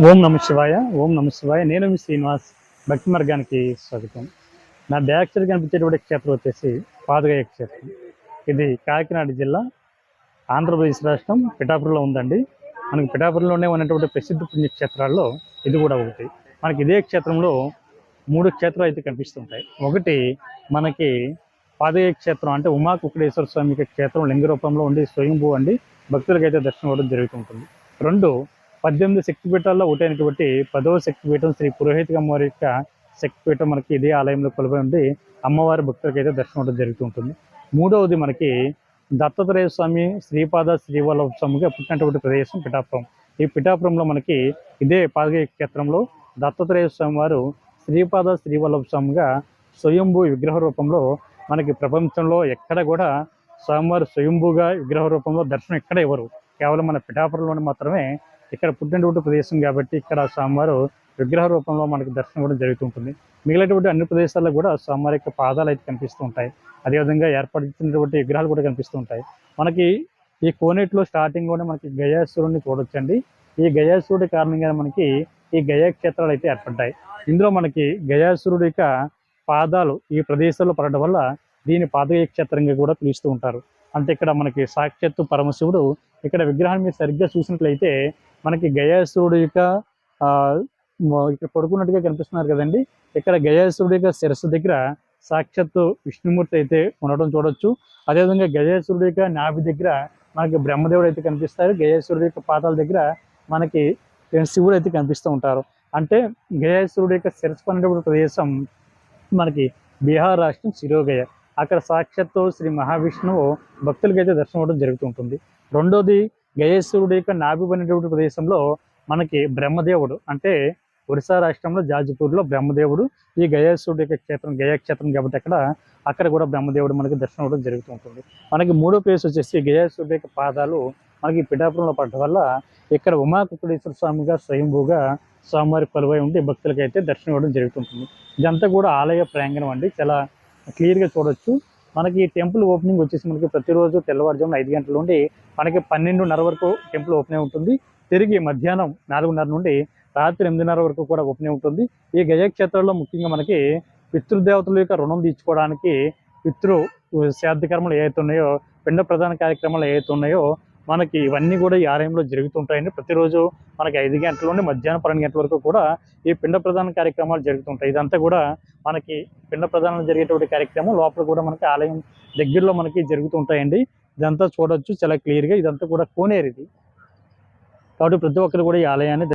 ఓం నమ శివాయ. ఓం నమ శివాయ. నేను మీ శ్రీనివాస్. భక్తి మార్గానికి స్వాగతం. నా బ్యాక్ సైడ్ కనిపించేటువంటి క్షేత్రం వచ్చేసి పాదగయ క్షేత్రం. ఇది కాకినాడ జిల్లా, ఆంధ్రప్రదేశ్ రాష్ట్రం, పిఠాపురంలో ఉందండి. మనకి పిఠాపురంలోనే ఉన్నటువంటి ప్రసిద్ధ పుణ్యక్షేత్రాల్లో ఇది కూడా ఒకటి. మనకి ఇదే క్షేత్రంలో 3 క్షేత్రాలు అయితే కనిపిస్తుంటాయి. ఒకటి మనకి పాదగయ క్షేత్రం, అంటే ఉమా కుక్కడేశ్వర స్వామి క్షేత్రం లింగ రూపంలో ఉండి స్వయంభూ అండి, భక్తులకైతే దర్శనం అవ్వడం జరుగుతుంటుంది. 2, 18 శక్తిపీఠాల్లో ఒకటైనటువంటి 10వ శక్తిపీఠం శ్రీ పురోహిత అమ్మవారి యొక్క శక్తిపీఠం మనకి ఇదే ఆలయంలో కొలువై ఉండి అమ్మవారి భక్తులకైతే దర్శనం అవడం జరుగుతుంటుంది. 3వది మనకి దత్తాత్రేయ స్వామి శ్రీపాద శ్రీవల్లభ స్వామిగా పుట్టినటువంటి ప్రదేశం పిఠాపురం. ఈ పిఠాపురంలో మనకి ఇదే పాదగయ క్షేత్రంలో దత్తాత్రేయ స్వామి వారు శ్రీపాద శ్రీవల్లభ స్వామిగా స్వయంభూ విగ్రహ రూపంలో మనకి ప్రపంచంలో ఎక్కడ కూడా స్వామివారు స్వయంభూగా విగ్రహ రూపంలో దర్శనం ఎక్కడ ఇవ్వరు. కేవలం మన పిఠాపురంలోనే మాత్రమే ఇక్కడ పుట్టినటువంటి ప్రదేశం కాబట్టి ఇక్కడ స్వామివారు విగ్రహ రూపంలో మనకి దర్శనం కూడా జరుగుతుంటుంది. మిగిలినటువంటి అన్ని ప్రదేశాల్లో కూడా స్వామివారి యొక్క పాదాలు అయితే కనిపిస్తూ ఉంటాయి. అదేవిధంగా ఏర్పడినటువంటి విగ్రహాలు కూడా కనిపిస్తూ ఉంటాయి. మనకి ఈ కోనేటిలో స్టార్టింగ్లోనే మనకి గయాసురుడిని చూడొచ్చండి. ఈ గయాసురుడి కారణంగా మనకి ఈ గయా క్షేత్రాలు అయితే ఏర్పడ్డాయి. ఇందులో మనకి గయాసురుడి యొక్క పాదాలు ఈ ప్రదేశంలో పడడం వల్ల దీని పాదగయ క్షేత్రంగా కూడా పిలుస్తూ ఉంటారు. అంటే ఇక్కడ మనకి సాక్షాత్తు పరమశివుడు ఇక్కడ విగ్రహాన్ని మీరు సరిగ్గా చూసినట్లయితే మనకి గయాసురుడు యొక్క ఇక్కడ పడుకున్నట్టుగా కనిపిస్తున్నారు కదండి. ఇక్కడ గయాసురుడు యొక్క శిరస్సు దగ్గర సాక్షాత్తు విష్ణుమూర్తి అయితే ఉండడం చూడొచ్చు. అదేవిధంగా గయాసురుడు యొక్క నాభి దగ్గర మనకి బ్రహ్మదేవుడు అయితే కనిపిస్తారు. గయాసురుడు యొక్క పాదాల దగ్గర మనకి శివుడు అయితే కనిపిస్తూ ఉంటారు. అంటే గయాసురుడు యొక్క శిరస్సు అనేటువంటి ప్రదేశం మనకి బీహార్ రాష్ట్రం శిరోగయ. అక్కడ సాక్షాత్తు శ్రీ మహావిష్ణువు భక్తులకైతే దర్శనం అవ్వడం జరుగుతుంటుంది. 2వది గయేశ్వరుడు యొక్క నాభి అనేటువంటి ప్రదేశంలో మనకి బ్రహ్మదేవుడు, అంటే ఒరిస్సా రాష్ట్రంలో జాజిపూర్లో బ్రహ్మదేవుడు ఈ గయేశ్వరుడు యొక్క క్షేత్రం గయాక్షేత్రం కాబట్టి అక్కడ కూడా బ్రహ్మదేవుడు మనకి దర్శనం అవ్వడం జరుగుతుంటుంది. మనకి 3వ ప్లేస్ వచ్చేసి గయేశ్వరుడు యొక్క పాదాలు మనకి పిఠాపురంలో పడటం వల్ల ఇక్కడ ఉమా కుక్కడేశ్వర స్వామిగా స్వయంభూగా స్వామివారి కొలువై ఉండి భక్తులకైతే దర్శనం ఇవ్వడం జరుగుతుంటుంది. ఇదంతా కూడా ఆలయ ప్రాంగణం అండి, చాలా క్లియర్గా చూడొచ్చు. మనకి టెంపుల్ ఓపెనింగ్ వచ్చేసి మనకి ప్రతిరోజు తెల్లవారుజామున 5 గంటల నుండి మనకి 12:30 వరకు టెంపుల్ ఓపెన్ ఉంటుంది. తిరిగి మధ్యాహ్నం 4:30 నుండి రాత్రి 8:30 వరకు కూడా ఓపెన్ ఉంటుంది. ఈ గజక్షేత్రంలో ముఖ్యంగా మనకి పితృదేవతల యొక్క రుణం తీర్చుకోవడానికి పితృ శ్రాద్ధ కర్మలు ఏవైతే ఉన్నాయో, పిండ ప్రధాన కార్యక్రమాలు ఏవైతే ఉన్నాయో మనకి ఇవన్నీ కూడా ఈ ఆలయంలో జరుగుతుంటాయండి. ప్రతిరోజు మనకి 5 గంటల నుండి మధ్యాహ్నం 12 గంటల వరకు కూడా ఈ పిండ ప్రధాన కార్యక్రమాలు జరుగుతుంటాయి. ఇదంతా కూడా మనకి పిండ ప్రధానం జరిగేటువంటి కార్యక్రమం లోపల కూడా మనకి ఆలయం దగ్గరలో మనకి జరుగుతుంటాయండి. ఇదంతా చూడొచ్చు చాలా క్లియర్గా. ఇదంతా కూడా కోనేరు ఇది కాబట్టి ప్రతి ఒక్కరు కూడా ఈ ఆలయాన్ని